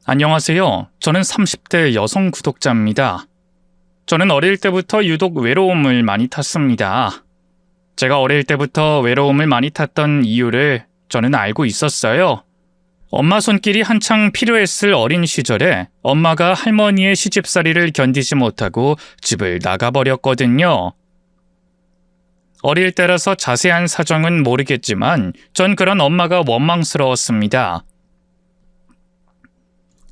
안녕하세요. 저는 30대 여성 구독자입니다. 저는 어릴 때부터 유독 외로움을 많이 탔습니다. 제가 어릴 때부터 외로움을 많이 탔던 이유를 저는 알고 있었어요. 엄마 손길이 한창 필요했을 어린 시절에 엄마가 할머니의 시집살이를 견디지 못하고 집을 나가버렸거든요. 어릴 때라서 자세한 사정은 모르겠지만 전 그런 엄마가 원망스러웠습니다.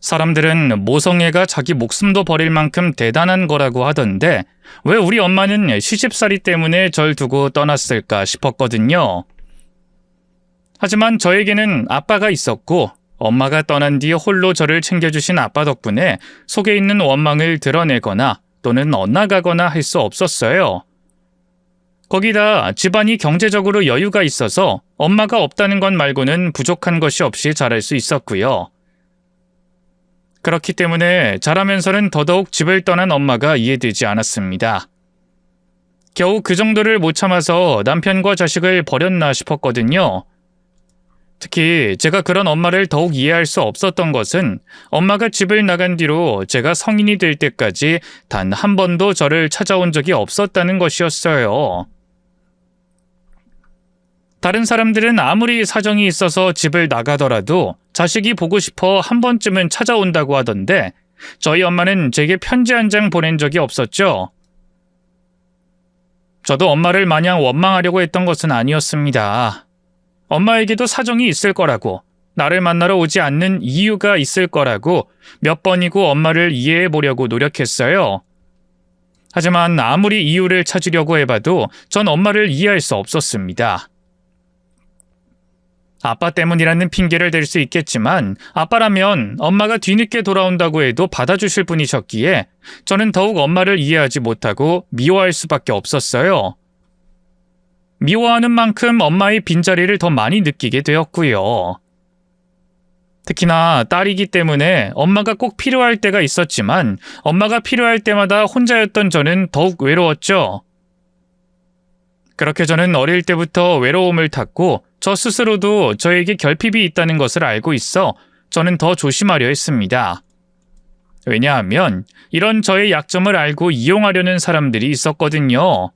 사람들은 모성애가 자기 목숨도 버릴 만큼 대단한 거라고 하던데 왜 우리 엄마는 시집살이 때문에 절 두고 떠났을까 싶었거든요. 하지만 저에게는 아빠가 있었고 엄마가 떠난 뒤 홀로 저를 챙겨주신 아빠 덕분에 속에 있는 원망을 드러내거나 또는 엇나가거나 할 수 없었어요. 거기다 집안이 경제적으로 여유가 있어서 엄마가 없다는 것 말고는 부족한 것이 없이 자랄 수 있었고요. 그렇기 때문에 자라면서는 더더욱 집을 떠난 엄마가 이해되지 않았습니다. 겨우 그 정도를 못 참아서 남편과 자식을 버렸나 싶었거든요. 특히 제가 그런 엄마를 더욱 이해할 수 없었던 것은 엄마가 집을 나간 뒤로 제가 성인이 될 때까지 단 한 번도 저를 찾아온 적이 없었다는 것이었어요. 다른 사람들은 아무리 사정이 있어서 집을 나가더라도 자식이 보고 싶어 한 번쯤은 찾아온다고 하던데 저희 엄마는 제게 편지 한 장 보낸 적이 없었죠. 저도 엄마를 마냥 원망하려고 했던 것은 아니었습니다. 엄마에게도 사정이 있을 거라고, 나를 만나러 오지 않는 이유가 있을 거라고 몇 번이고 엄마를 이해해 보려고 노력했어요. 하지만 아무리 이유를 찾으려고 해봐도 전 엄마를 이해할 수 없었습니다. 아빠 때문이라는 핑계를 댈 수 있겠지만 아빠라면 엄마가 뒤늦게 돌아온다고 해도 받아주실 분이셨기에 저는 더욱 엄마를 이해하지 못하고 미워할 수밖에 없었어요. 미워하는 만큼 엄마의 빈자리를 더 많이 느끼게 되었고요. 특히나 딸이기 때문에 엄마가 꼭 필요할 때가 있었지만 엄마가 필요할 때마다 혼자였던 저는 더욱 외로웠죠. 그렇게 저는 어릴 때부터 외로움을 탔고 저 스스로도 저에게 결핍이 있다는 것을 알고 있어 저는 더 조심하려 했습니다. 왜냐하면 이런 저의 약점을 알고 이용하려는 사람들이 있었거든요.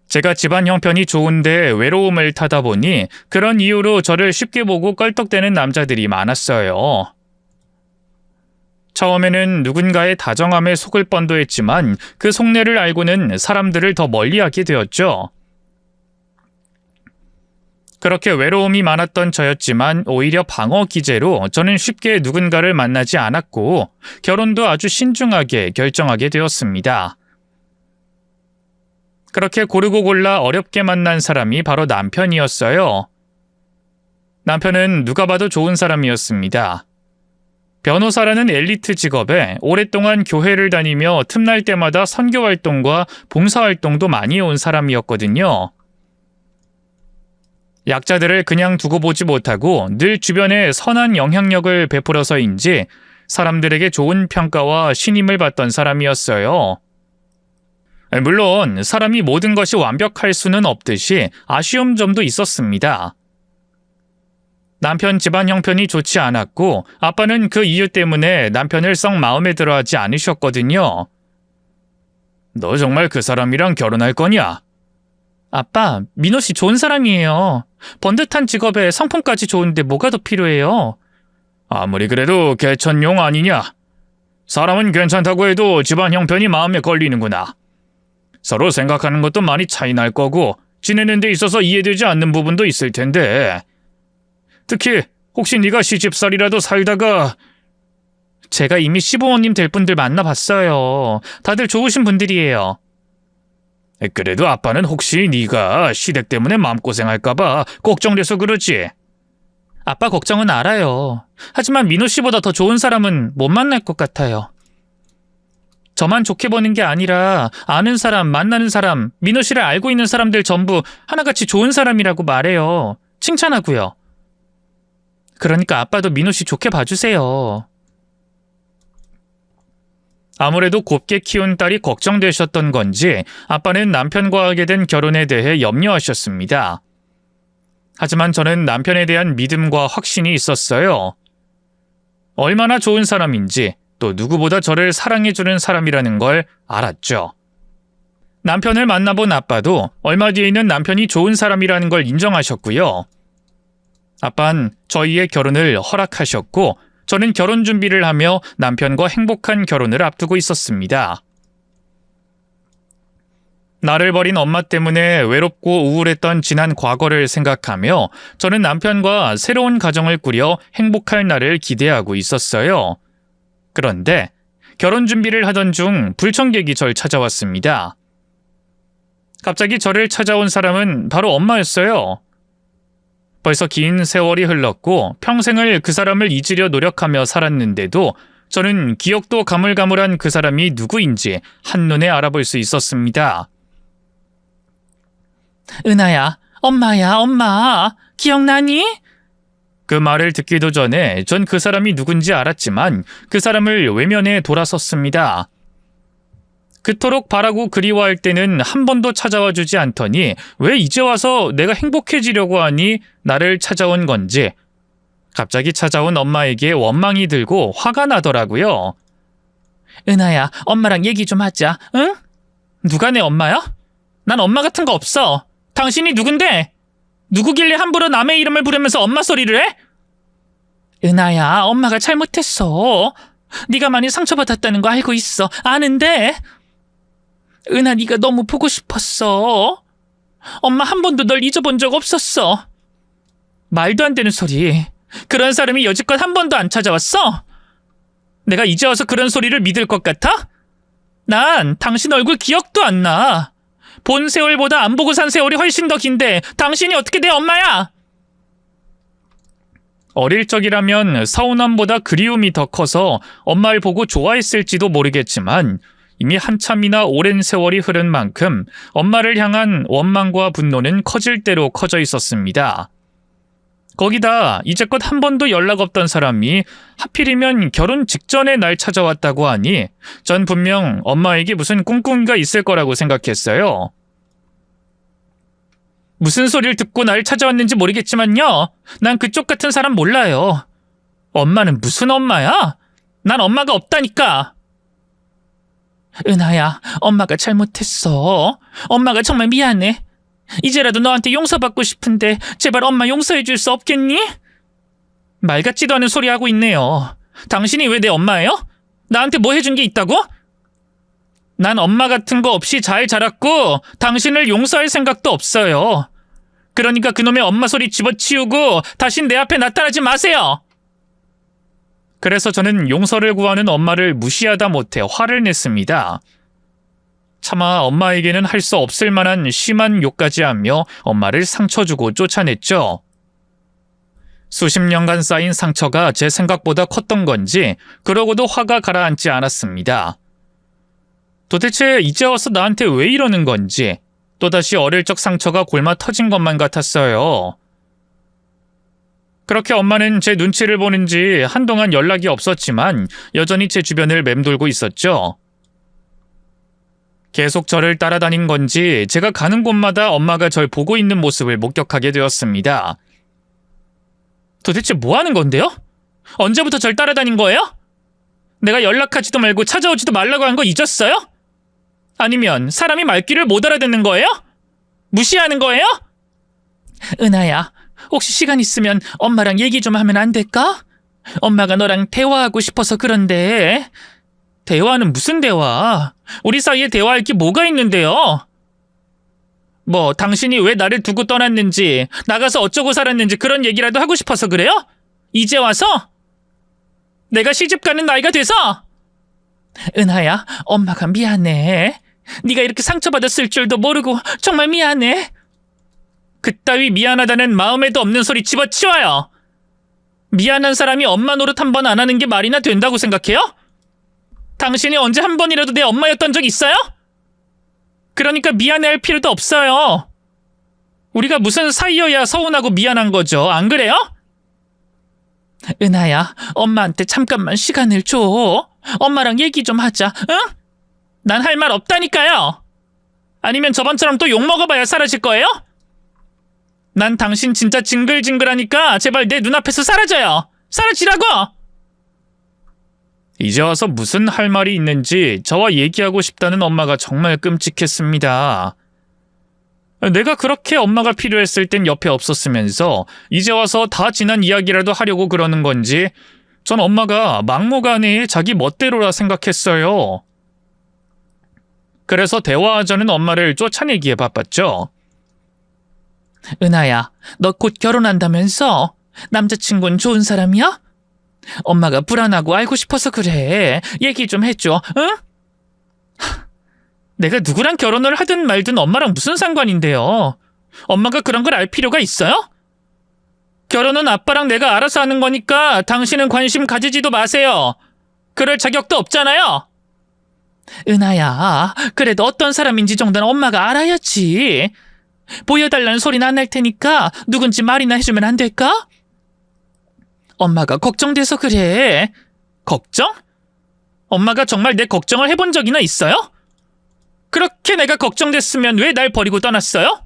제가 집안 형편이 좋은데 외로움을 타다 보니 그런 이유로 저를 쉽게 보고 껄떡대는 남자들이 많았어요. 처음에는 누군가의 다정함에 속을 뻔도 했지만 그 속내를 알고는 사람들을 더 멀리하게 되었죠. 그렇게 외로움이 많았던 저였지만 오히려 방어 기제로 저는 쉽게 누군가를 만나지 않았고 결혼도 아주 신중하게 결정하게 되었습니다. 그렇게 고르고 골라 어렵게 만난 사람이 바로 남편이었어요. 남편은 누가 봐도 좋은 사람이었습니다. 변호사라는 엘리트 직업에 오랫동안 교회를 다니며 틈날 때마다 선교 활동과 봉사 활동도 많이 해온 사람이었거든요. 약자들을 그냥 두고 보지 못하고 늘 주변에 선한 영향력을 베풀어서인지 사람들에게 좋은 평가와 신임을 받던 사람이었어요. 물론 사람이 모든 것이 완벽할 수는 없듯이 아쉬운 점도 있었습니다. 남편 집안 형편이 좋지 않았고 아빠는 그 이유 때문에 남편을 썩 마음에 들어하지 않으셨거든요. 너 정말 그 사람이랑 결혼할 거냐? 아빠, 민호 씨 좋은 사람이에요. 번듯한 직업에 성품까지 좋은데 뭐가 더 필요해요? 아무리 그래도 개천용 아니냐? 사람은 괜찮다고 해도 집안 형편이 마음에 걸리는구나. 서로 생각하는 것도 많이 차이 날 거고 지내는 데 있어서 이해되지 않는 부분도 있을 텐데 특히 혹시 네가 시집살이라도 살다가 제가 이미 시부모님 될 분들 만나봤어요. 다들 좋으신 분들이에요. 그래도 아빠는 혹시 네가 시댁 때문에 마음고생할까 봐 걱정돼서 그러지. 아빠 걱정은 알아요. 하지만 민호 씨보다 더 좋은 사람은 못 만날 것 같아요. 저만 좋게 보는 게 아니라 아는 사람, 만나는 사람, 민호 씨를 알고 있는 사람들 전부 하나같이 좋은 사람이라고 말해요. 칭찬하고요. 그러니까 아빠도 민호 씨 좋게 봐주세요. 아무래도 곱게 키운 딸이 걱정되셨던 건지 아빠는 남편과 하게 된 결혼에 대해 염려하셨습니다. 하지만 저는 남편에 대한 믿음과 확신이 있었어요. 얼마나 좋은 사람인지, 또 누구보다 저를 사랑해주는 사람이라는 걸 알았죠. 남편을 만나본 아빠도 얼마 뒤에는 남편이 좋은 사람이라는 걸 인정하셨고요. 아빠는 저희의 결혼을 허락하셨고, 저는 결혼 준비를 하며 남편과 행복한 결혼을 앞두고 있었습니다. 나를 버린 엄마 때문에 외롭고 우울했던 지난 과거를 생각하며 저는 남편과 새로운 가정을 꾸려 행복할 날을 기대하고 있었어요. 그런데 결혼 준비를 하던 중 불청객이 절 찾아왔습니다. 갑자기 저를 찾아온 사람은 바로 엄마였어요. 벌써 긴 세월이 흘렀고 평생을 그 사람을 잊으려 노력하며 살았는데도 저는 기억도 가물가물한 그 사람이 누구인지 한눈에 알아볼 수 있었습니다. 은하야, 엄마야, 엄마. 기억나니? 그 말을 듣기도 전에 전 그 사람이 누군지 알았지만 그 사람을 외면해 돌아섰습니다. 그토록 바라고 그리워할 때는 한 번도 찾아와 주지 않더니 왜 이제 와서 내가 행복해지려고 하니 나를 찾아온 건지 갑자기 찾아온 엄마에게 원망이 들고 화가 나더라고요. 은하야, 엄마랑 얘기 좀 하자, 응? 누가 내 엄마야? 난 엄마 같은 거 없어. 당신이 누군데? 누구길래 함부로 남의 이름을 부르면서 엄마 소리를 해? 은하야, 엄마가 잘못했어. 네가 많이 상처받았다는 거 알고 있어. 아는데. 은하, 네가 너무 보고 싶었어. 엄마 한 번도 널 잊어본 적 없었어. 말도 안 되는 소리. 그런 사람이 여지껏 한 번도 안 찾아왔어? 내가 이제 와서 그런 소리를 믿을 것 같아? 난 당신 얼굴 기억도 안 나. 본 세월보다 안 보고 산 세월이 훨씬 더 긴데 당신이 어떻게 내 엄마야? 어릴 적이라면 서운함보다 그리움이 더 커서 엄마를 보고 좋아했을지도 모르겠지만 이미 한참이나 오랜 세월이 흐른 만큼 엄마를 향한 원망과 분노는 커질 대로 커져 있었습니다. 거기다 이제껏 한 번도 연락 없던 사람이 하필이면 결혼 직전에 날 찾아왔다고 하니 전 분명 엄마에게 무슨 꿍꿍이가 있을 거라고 생각했어요. 무슨 소리를 듣고 날 찾아왔는지 모르겠지만요. 난 그쪽 같은 사람 몰라요. 엄마는 무슨 엄마야? 난 엄마가 없다니까. 은하야, 엄마가 잘못했어. 엄마가 정말 미안해. 이제라도 너한테 용서받고 싶은데 제발 엄마 용서해 줄 수 없겠니? 말 같지도 않은 소리 하고 있네요. 당신이 왜 내 엄마예요? 나한테 뭐 해준 게 있다고? 난 엄마 같은 거 없이 잘 자랐고 당신을 용서할 생각도 없어요. 그러니까 그놈의 엄마 소리 집어치우고 다신 내 앞에 나타나지 마세요. 그래서 저는 용서를 구하는 엄마를 무시하다 못해 화를 냈습니다. 차마 엄마에게는 할 수 없을 만한 심한 욕까지 하며 엄마를 상처 주고 쫓아냈죠. 수십 년간 쌓인 상처가 제 생각보다 컸던 건지 그러고도 화가 가라앉지 않았습니다. 도대체 이제 와서 나한테 왜 이러는 건지 또다시 어릴 적 상처가 골마 터진 것만 같았어요. 그렇게 엄마는 제 눈치를 보는지 한동안 연락이 없었지만 여전히 제 주변을 맴돌고 있었죠. 계속 저를 따라다닌 건지 제가 가는 곳마다 엄마가 절 보고 있는 모습을 목격하게 되었습니다. 도대체 뭐 하는 건데요? 언제부터 절 따라다닌 거예요? 내가 연락하지도 말고 찾아오지도 말라고 한 거 잊었어요? 아니면 사람이 말귀를 못 알아듣는 거예요? 무시하는 거예요? 은하야, 혹시 시간 있으면 엄마랑 얘기 좀 하면 안 될까? 엄마가 너랑 대화하고 싶어서 그런데. 대화는 무슨 대화? 우리 사이에 대화할 게 뭐가 있는데요? 뭐 당신이 왜 나를 두고 떠났는지 나가서 어쩌고 살았는지 그런 얘기라도 하고 싶어서 그래요? 이제 와서? 내가 시집 가는 나이가 돼서? 은하야, 엄마가 미안해. 네가 이렇게 상처받았을 줄도 모르고 정말 미안해. 그따위 미안하다는 마음에도 없는 소리 집어치워요. 미안한 사람이 엄마 노릇 한 번 안 하는 게 말이나 된다고 생각해요? 당신이 언제 한 번이라도 내 엄마였던 적 있어요? 그러니까 미안해할 필요도 없어요. 우리가 무슨 사이여야 서운하고 미안한 거죠. 안 그래요? 은하야, 엄마한테 잠깐만 시간을 줘. 엄마랑 얘기 좀 하자, 응? 난 할 말 없다니까요. 아니면 저번처럼 또 욕먹어봐야 사라질 거예요? 난 당신 진짜 징글징글하니까 제발 내 눈앞에서 사라져요. 사라지라고! 이제 와서 무슨 할 말이 있는지 저와 얘기하고 싶다는 엄마가 정말 끔찍했습니다. 내가 그렇게 엄마가 필요했을 땐 옆에 없었으면서 이제 와서 다 지난 이야기라도 하려고 그러는 건지 전 엄마가 막무가내 자기 멋대로라 생각했어요. 그래서 대화하자는 엄마를 쫓아내기에 바빴죠. 은하야, 너 곧 결혼한다면서? 남자친구는 좋은 사람이야? 엄마가 불안하고 알고 싶어서 그래. 얘기 좀 해줘, 응? 내가 누구랑 결혼을 하든 말든 엄마랑 무슨 상관인데요? 엄마가 그런 걸 알 필요가 있어요? 결혼은 아빠랑 내가 알아서 하는 거니까 당신은 관심 가지지도 마세요. 그럴 자격도 없잖아요. 은하야, 그래도 어떤 사람인지 정도는 엄마가 알아야지. 보여달라는 소리는 안 할 테니까 누군지 말이나 해주면 안 될까? 엄마가 걱정돼서 그래. 걱정? 엄마가 정말 내 걱정을 해본 적이나 있어요? 그렇게 내가 걱정됐으면 왜 날 버리고 떠났어요?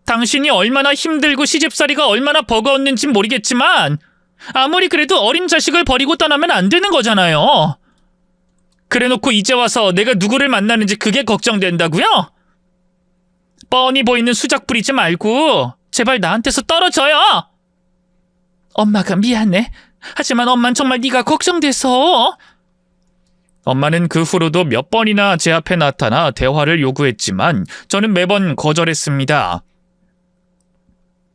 당신이 얼마나 힘들고 시집살이가 얼마나 버거웠는진 모르겠지만 아무리 그래도 어린 자식을 버리고 떠나면 안 되는 거잖아요. 그래놓고 이제 와서 내가 누구를 만나는지 그게 걱정된다고요? 뻔히 보이는 수작 부리지 말고 제발 나한테서 떨어져요. 엄마가 미안해. 하지만 엄만 정말 네가 걱정돼서. 엄마는 그 후로도 몇 번이나 제 앞에 나타나 대화를 요구했지만 저는 매번 거절했습니다.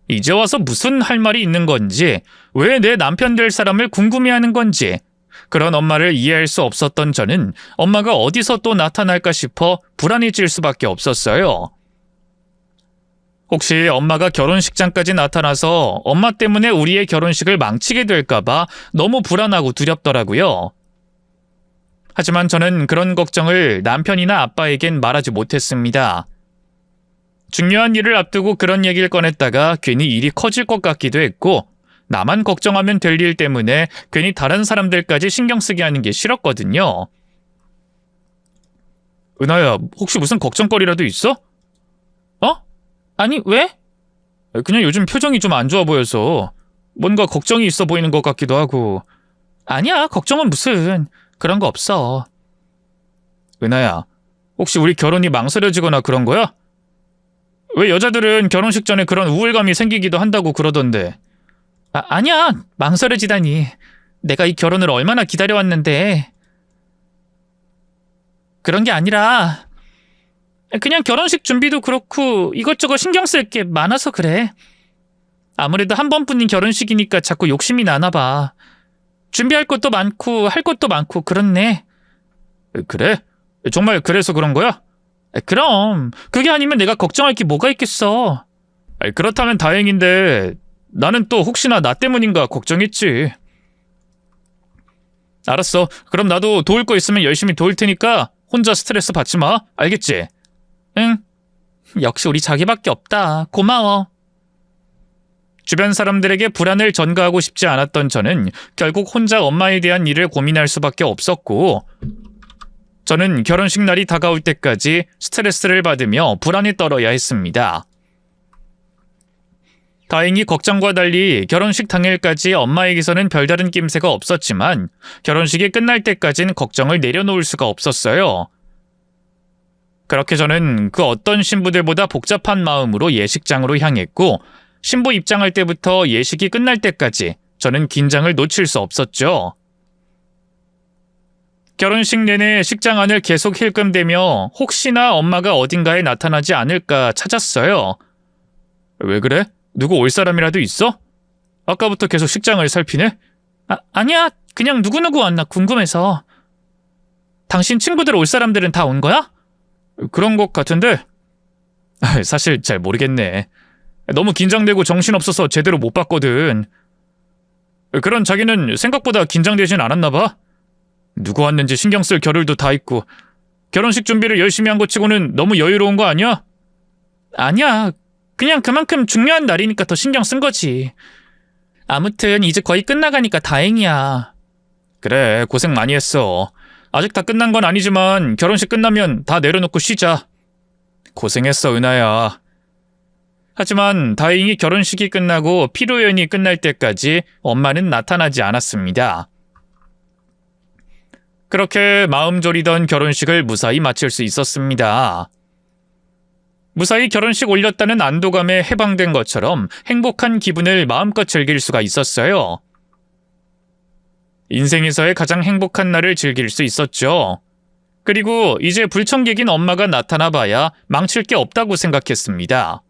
이제 와서 무슨 할 말이 있는 건지, 왜 내 남편 될 사람을 궁금해하는 건지, 그런 엄마를 이해할 수 없었던 저는 엄마가 어디서 또 나타날까 싶어 불안해질 수밖에 없었어요. 혹시 엄마가 결혼식장까지 나타나서 엄마 때문에 우리의 결혼식을 망치게 될까봐 너무 불안하고 두렵더라고요. 하지만 저는 그런 걱정을 남편이나 아빠에겐 말하지 못했습니다. 중요한 일을 앞두고 그런 얘기를 꺼냈다가 괜히 일이 커질 것 같기도 했고 나만 걱정하면 될 일 때문에 괜히 다른 사람들까지 신경 쓰게 하는 게 싫었거든요. 은하야, 혹시 무슨 걱정거리라도 있어? 아니, 왜? 그냥 요즘 표정이 좀 안 좋아 보여서 뭔가 걱정이 있어 보이는 것 같기도 하고. 아니야, 걱정은 무슨. 그런 거 없어. 은하야, 혹시 우리 결혼이 망설여지거나 그런 거야? 왜 여자들은 결혼식 전에 그런 우울감이 생기기도 한다고 그러던데. 아니야, 망설여지다니. 내가 이 결혼을 얼마나 기다려왔는데. 그런 게 아니라 그냥 결혼식 준비도 그렇고 이것저것 신경 쓸 게 많아서 그래. 아무래도 한 번뿐인 결혼식이니까 자꾸 욕심이 나나 봐. 준비할 것도 많고 할 것도 많고 그렇네. 그래? 정말 그래서 그런 거야? 그럼 그게 아니면 내가 걱정할 게 뭐가 있겠어. 그렇다면 다행인데 나는 또 혹시나 나 때문인가 걱정했지. 알았어. 그럼 나도 도울 거 있으면 열심히 도울 테니까 혼자 스트레스 받지 마. 알겠지? 응. 역시 우리 자기밖에 없다. 고마워. 주변 사람들에게 불안을 전가하고 싶지 않았던 저는 결국 혼자 엄마에 대한 일을 고민할 수밖에 없었고, 저는 결혼식 날이 다가올 때까지 스트레스를 받으며 불안에 떨어야 했습니다. 다행히 걱정과 달리 결혼식 당일까지 엄마에게서는 별다른 낌새가 없었지만 결혼식이 끝날 때까진 걱정을 내려놓을 수가 없었어요. 그렇게 저는 그 어떤 신부들보다 복잡한 마음으로 예식장으로 향했고, 신부 입장할 때부터 예식이 끝날 때까지 저는 긴장을 놓칠 수 없었죠. 결혼식 내내 식장 안을 계속 힐끔대며 혹시나 엄마가 어딘가에 나타나지 않을까 찾았어요. 왜 그래? 누구 올 사람이라도 있어? 아까부터 계속 식장을 살피네? 아니야. 그냥 누구누구 왔나 궁금해서. 당신 친구들 올 사람들은 다 온 거야? 그런 것 같은데? 사실 잘 모르겠네. 너무 긴장되고 정신없어서 제대로 못 봤거든. 그런 자기는 생각보다 긴장되진 않았나 봐. 누구 왔는지 신경 쓸 겨를도 다 있고 결혼식 준비를 열심히 한 것 치고는 너무 여유로운 거 아니야? 아니야. 그냥 그만큼 중요한 날이니까 더 신경 쓴 거지. 아무튼 이제 거의 끝나가니까 다행이야. 그래, 고생 많이 했어. 아직 다 끝난 건 아니지만 결혼식 끝나면 다 내려놓고 쉬자. 고생했어, 은하야. 하지만 다행히 결혼식이 끝나고 피로연이 끝날 때까지 엄마는 나타나지 않았습니다. 그렇게 마음 졸이던 결혼식을 무사히 마칠 수 있었습니다. 무사히 결혼식 올렸다는 안도감에 해방된 것처럼 행복한 기분을 마음껏 즐길 수가 있었어요. 인생에서의 가장 행복한 날을 즐길 수 있었죠. 그리고 이제 불청객인 엄마가 나타나 봐야 망칠 게 없다고 생각했습니다.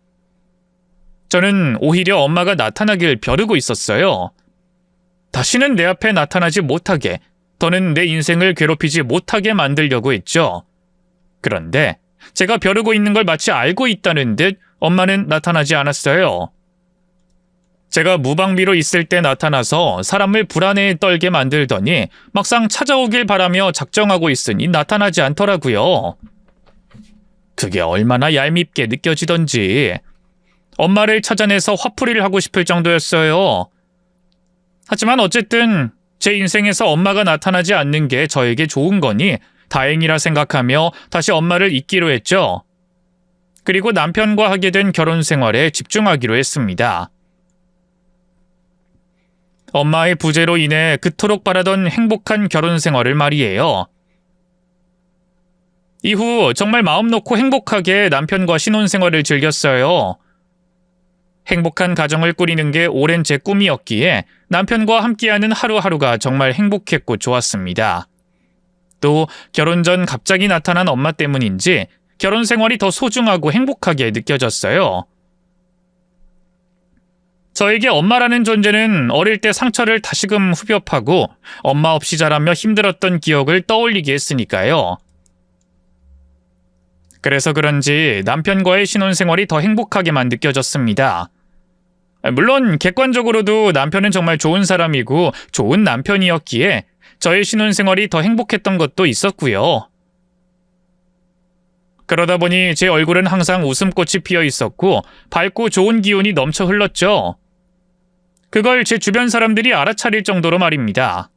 저는 오히려 엄마가 나타나길 벼르고 있었어요. 다시는 내 앞에 나타나지 못하게, 더는 내 인생을 괴롭히지 못하게 만들려고 했죠. 그런데 제가 벼르고 있는 걸 마치 알고 있다는 듯 엄마는 나타나지 않았어요. 제가 무방비로 있을 때 나타나서 사람을 불안에 떨게 만들더니 막상 찾아오길 바라며 작정하고 있으니 나타나지 않더라고요. 그게 얼마나 얄밉게 느껴지던지 엄마를 찾아내서 화풀이를 하고 싶을 정도였어요. 하지만 어쨌든 제 인생에서 엄마가 나타나지 않는 게 저에게 좋은 거니 다행이라 생각하며 다시 엄마를 잊기로 했죠. 그리고 남편과 하게 된 결혼 생활에 집중하기로 했습니다. 엄마의 부재로 인해 그토록 바라던 행복한 결혼 생활을 말이에요. 이후 정말 마음 놓고 행복하게 남편과 신혼생활을 즐겼어요. 행복한 가정을 꾸리는 게 오랜 제 꿈이었기에 남편과 함께하는 하루하루가 정말 행복했고 좋았습니다. 또 결혼 전 갑자기 나타난 엄마 때문인지 결혼 생활이 더 소중하고 행복하게 느껴졌어요. 저에게 엄마라는 존재는 어릴 때 상처를 다시금 후벼 파고 엄마 없이 자라며 힘들었던 기억을 떠올리게 했으니까요. 그래서 그런지 남편과의 신혼생활이 더 행복하게만 느껴졌습니다. 물론 객관적으로도 남편은 정말 좋은 사람이고 좋은 남편이었기에 저의 신혼생활이 더 행복했던 것도 있었고요. 그러다 보니 제 얼굴은 항상 웃음꽃이 피어 있었고 밝고 좋은 기운이 넘쳐 흘렀죠. 그걸 제 주변 사람들이 알아차릴 정도로 말입니다.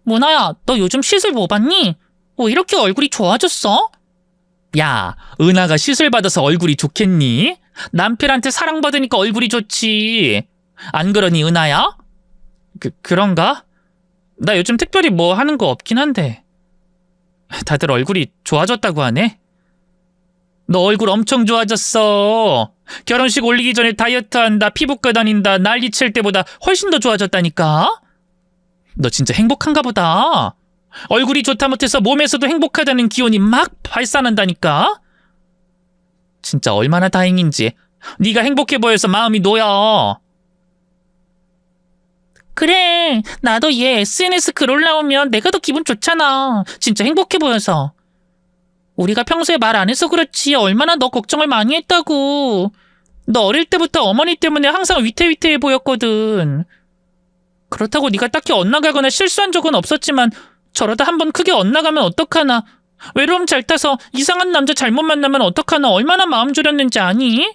문화야, 너 요즘 시술 뭐 받니? 왜 이렇게 얼굴이 좋아졌어? 야, 은하가 시술 받아서 얼굴이 좋겠니? 남편한테 사랑받으니까 얼굴이 좋지. 안 그러니, 은하야? 그런가? 나 요즘 특별히 뭐 하는 거 없긴 한데. 다들 얼굴이 좋아졌다고 하네? 너 얼굴 엄청 좋아졌어. 결혼식 올리기 전에 다이어트 한다, 피부과 다닌다, 난리 칠 때보다 훨씬 더 좋아졌다니까? 너 진짜 행복한가 보다. 얼굴이 좋다 못해서 몸에서도 행복하다는 기운이 막 발산한다니까? 진짜 얼마나 다행인지. 네가 행복해 보여서 마음이 놓여. 그래, 나도 얘 SNS 글 올라오면 내가 더 기분 좋잖아. 진짜 행복해 보여서. 우리가 평소에 말 안 해서 그렇지 얼마나 너 걱정을 많이 했다고. 너 어릴 때부터 어머니 때문에 항상 위태위태해 보였거든. 그렇다고 네가 딱히 엇나가거나 실수한 적은 없었지만 저러다 한번 크게 엇나가면 어떡하나. 외로움 잘 타서 이상한 남자 잘못 만나면 어떡하나. 얼마나 마음 졸였는지 아니?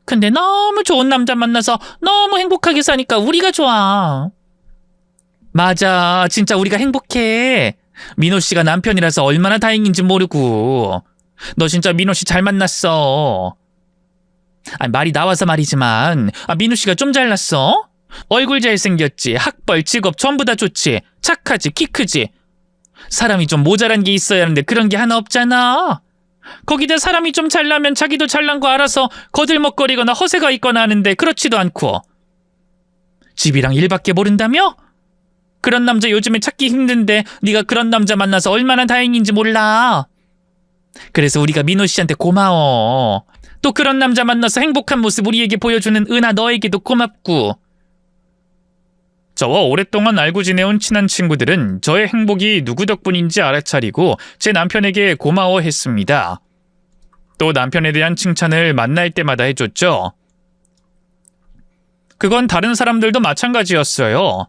근데 너무 좋은 남자 만나서 너무 행복하게 사니까 우리가 좋아. 맞아, 진짜 우리가 행복해. 민호 씨가 남편이라서 얼마나 다행인지 모르고. 너 진짜 민호 씨 잘 만났어. 말이 나와서 말이지만 민호 씨가 좀 잘났어. 얼굴 잘생겼지, 학벌, 직업 전부 다 좋지, 착하지, 키 크지. 사람이 좀 모자란 게 있어야 하는데 그런 게 하나 없잖아. 거기다 사람이 좀 잘나면 자기도 잘난 거 알아서 거들먹거리거나 허세가 있거나 하는데 그렇지도 않고. 집이랑 일밖에 모른다며? 그런 남자 요즘에 찾기 힘든데 네가 그런 남자 만나서 얼마나 다행인지 몰라. 그래서 우리가 민호 씨한테 고마워. 또 그런 남자 만나서 행복한 모습 우리에게 보여주는 은하 너에게도 고맙고. 저와 오랫동안 알고 지내온 친한 친구들은 저의 행복이 누구 덕분인지 알아차리고 제 남편에게 고마워했습니다. 또 남편에 대한 칭찬을 만날 때마다 해줬죠. 그건 다른 사람들도 마찬가지였어요.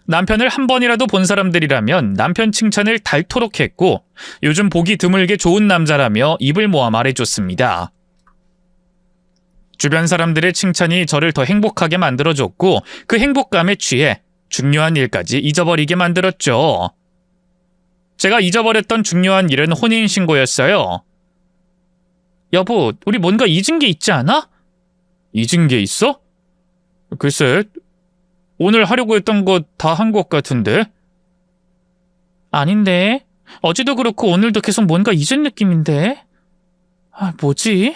남편을 한 번이라도 본 사람들이라면 남편 칭찬을 닳도록 했고 요즘 보기 드물게 좋은 남자라며 입을 모아 말해줬습니다. 주변 사람들의 칭찬이 저를 더 행복하게 만들어줬고 그 행복감에 취해 중요한 일까지 잊어버리게 만들었죠. 제가 잊어버렸던 중요한 일은 혼인신고였어요. 여보, 우리 뭔가 잊은 게 있지 않아? 잊은 게 있어? 글쎄, 오늘 하려고 했던 거 다 한 것 같은데? 아닌데. 어제도 그렇고 오늘도 계속 뭔가 잊은 느낌인데. 뭐지?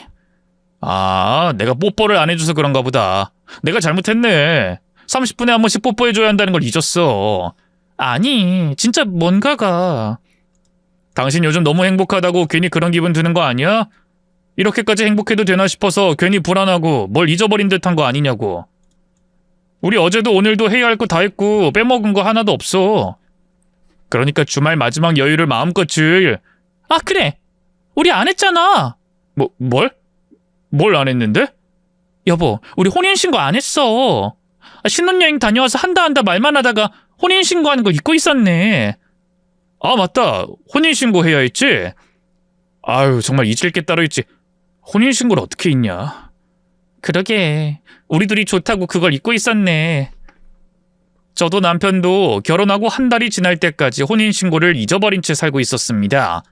내가 뽀뽀를 안 해줘서 그런가 보다. 내가 잘못했네. 30분에 한 번씩 뽀뽀해줘야 한다는 걸 잊었어. 아니, 진짜 뭔가가. 당신 요즘 너무 행복하다고 괜히 그런 기분 드는 거 아니야? 이렇게까지 행복해도 되나 싶어서 괜히 불안하고 뭘 잊어버린 듯한 거 아니냐고. 우리 어제도 오늘도 해야 할 거 다 했고 빼먹은 거 하나도 없어. 그러니까 주말 마지막 여유를 마음껏 즐. 그래. 우리 안 했잖아. 뭘? 뭘 안 했는데? 여보, 우리 혼인신고 안 했어. 신혼여행 다녀와서 한다 말만 하다가 혼인신고하는 거 잊고 있었네. 맞다. 혼인신고 해야 했지? 아유, 정말 잊을 게 따로 있지. 혼인신고를 어떻게 잊냐? 그러게. 우리 둘이 좋다고 그걸 잊고 있었네. 저도 남편도 결혼하고 한 달이 지날 때까지 혼인신고를 잊어버린 채 살고 있었습니다.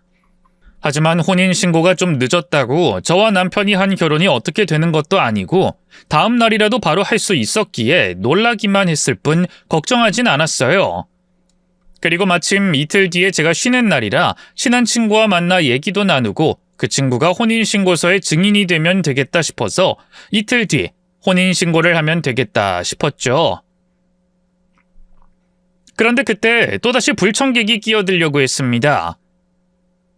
하지만 혼인신고가 좀 늦었다고 저와 남편이 한 결혼이 어떻게 되는 것도 아니고 다음 날이라도 바로 할 수 있었기에 놀라기만 했을 뿐 걱정하진 않았어요. 그리고 마침 이틀 뒤에 제가 쉬는 날이라 친한 친구와 만나 얘기도 나누고 그 친구가 혼인신고서의 증인이 되면 되겠다 싶어서 이틀 뒤 혼인신고를 하면 되겠다 싶었죠. 그런데 그때 또다시 불청객이 끼어들려고 했습니다.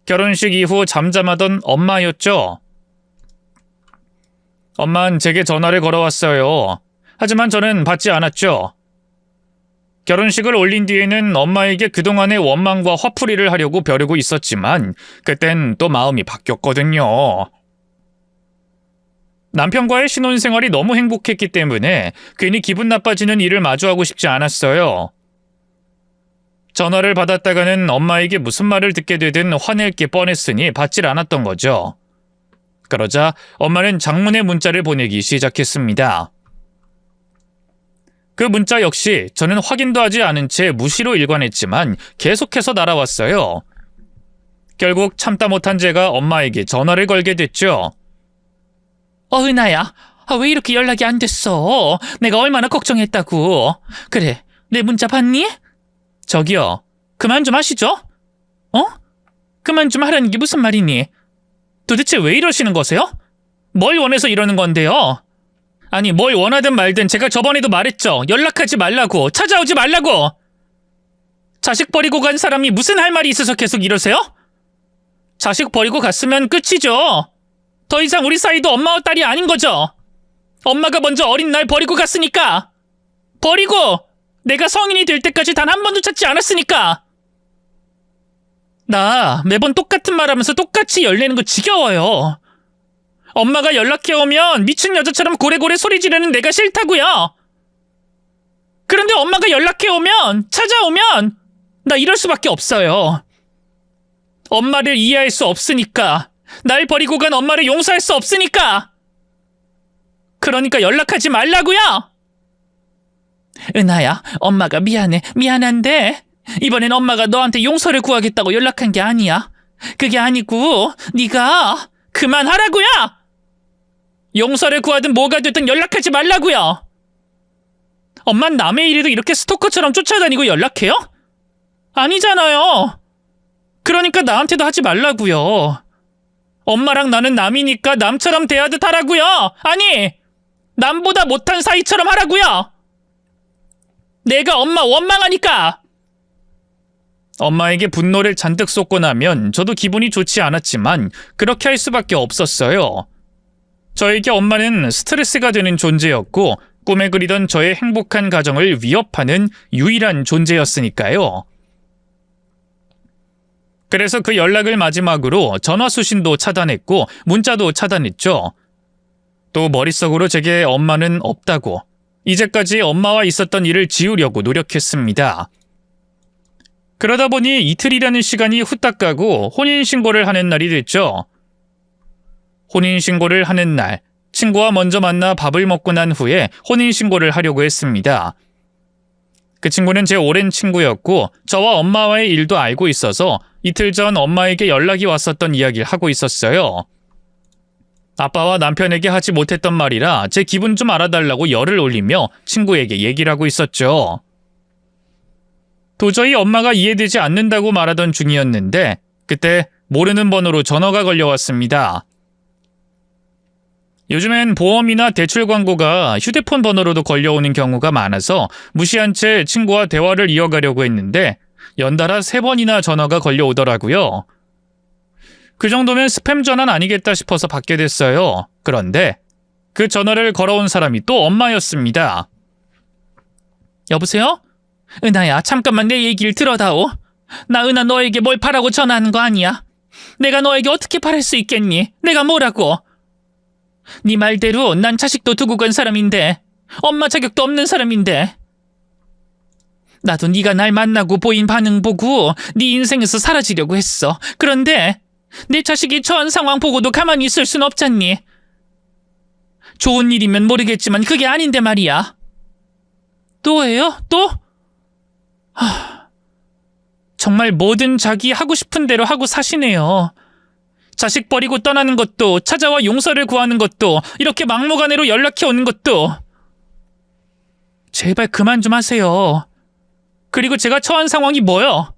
결혼식 이후 잠잠하던 엄마였죠. 엄만 제게 전화를 걸어왔어요. 하지만 저는 받지 않았죠. 결혼식을 올린 뒤에는 엄마에게 그동안의 원망과 화풀이를 하려고 벼르고 있었지만 그땐 또 마음이 바뀌었거든요. 남편과의 신혼생활이 너무 행복했기 때문에 괜히 기분 나빠지는 일을 마주하고 싶지 않았어요. 전화를 받았다가는 엄마에게 무슨 말을 듣게 되든 화낼 게 뻔했으니 받질 않았던 거죠. 그러자 엄마는 장문의 문자를 보내기 시작했습니다. 그 문자 역시 저는 확인도 하지 않은 채 무시로 일관했지만 계속해서 날아왔어요. 결국 참다 못한 제가 엄마에게 전화를 걸게 됐죠. 은하야, 왜 이렇게 연락이 안 됐어? 내가 얼마나 걱정했다고. 그래, 내 문자 봤니? 저기요, 그만 좀 하시죠? 그만 좀 하라는 게 무슨 말이니? 도대체 왜 이러시는 거세요? 뭘 원해서 이러는 건데요? 아니, 뭘 원하든 말든 제가 저번에도 말했죠. 연락하지 말라고, 찾아오지 말라고. 자식 버리고 간 사람이 무슨 할 말이 있어서 계속 이러세요? 자식 버리고 갔으면 끝이죠. 더 이상 우리 사이도 엄마와 딸이 아닌 거죠. 엄마가 먼저 어린 날 버리고 갔으니까. 버리고 내가 성인이 될 때까지 단 한 번도 찾지 않았으니까. 나 매번 똑같은 말 하면서 똑같이 열내는 거 지겨워요. 엄마가 연락해오면 미친 여자처럼 고래고래 소리 지르는 내가 싫다고요. 그런데 엄마가 연락해오면, 찾아오면 나 이럴 수밖에 없어요. 엄마를 이해할 수 없으니까. 날 버리고 간 엄마를 용서할 수 없으니까. 그러니까 연락하지 말라고요. 은하야, 엄마가 미안한데 이번엔 엄마가 너한테 용서를 구하겠다고 연락한 게 아니야. 그게 아니고 네가 그만하라고요. 용서를 구하든 뭐가 됐든 연락하지 말라고요. 엄만 남의 일에도 이렇게 스토커처럼 쫓아다니고 연락해요? 아니잖아요. 그러니까 나한테도 하지 말라고요. 엄마랑 나는 남이니까 남처럼 대하듯 하라고요. 아니, 남보다 못한 사이처럼 하라고요. 내가 엄마 원망하니까. 엄마에게 분노를 잔뜩 쏟고 나면 저도 기분이 좋지 않았지만 그렇게 할 수밖에 없었어요. 저에게 엄마는 스트레스가 되는 존재였고 꿈에 그리던 저의 행복한 가정을 위협하는 유일한 존재였으니까요. 그래서 그 연락을 마지막으로 전화 수신도 차단했고 문자도 차단했죠. 또 머릿속으로 제게 엄마는 없다고 이제까지 엄마와 있었던 일을 지우려고 노력했습니다. 그러다 보니 이틀이라는 시간이 후딱 가고 혼인신고를 하는 날이 됐죠. 혼인신고를 하는 날, 친구와 먼저 만나 밥을 먹고 난 후에 혼인신고를 하려고 했습니다. 그 친구는 제 오랜 친구였고 저와 엄마와의 일도 알고 있어서 이틀 전 엄마에게 연락이 왔었던 이야기를 하고 있었어요. 아빠와 남편에게 하지 못했던 말이라 제 기분 좀 알아달라고 열을 올리며 친구에게 얘기를 하고 있었죠. 도저히 엄마가 이해되지 않는다고 말하던 중이었는데 그때 모르는 번호로 전화가 걸려왔습니다. 요즘엔 보험이나 대출 광고가 휴대폰 번호로도 걸려오는 경우가 많아서 무시한 채 친구와 대화를 이어가려고 했는데 연달아 3번이나 전화가 걸려오더라고요. 그 정도면 스팸 전화는 아니겠다 싶어서 받게 됐어요. 그런데 그 전화를 걸어온 사람이 또 엄마였습니다. 여보세요? 은하야, 잠깐만 내 얘기를 들어다오. 나 은하 너에게 뭘 바라고 전화하는 거 아니야. 내가 너에게 어떻게 바랄 수 있겠니? 내가 뭐라고? 네 말대로 난 자식도 두고 간 사람인데 엄마 자격도 없는 사람인데 나도 네가 날 만나고 보인 반응 보고 네 인생에서 사라지려고 했어. 그런데 내 자식이 처한 상황 보고도 가만히 있을 순 없잖니. 좋은 일이면 모르겠지만 그게 아닌데 말이야. 또예요? 또? 정말 뭐든 자기 하고 싶은 대로 하고 사시네요. 자식 버리고 떠나는 것도, 찾아와 용서를 구하는 것도, 이렇게 막무가내로 연락해 오는 것도. 제발 그만 좀 하세요. 그리고 제가 처한 상황이 뭐요?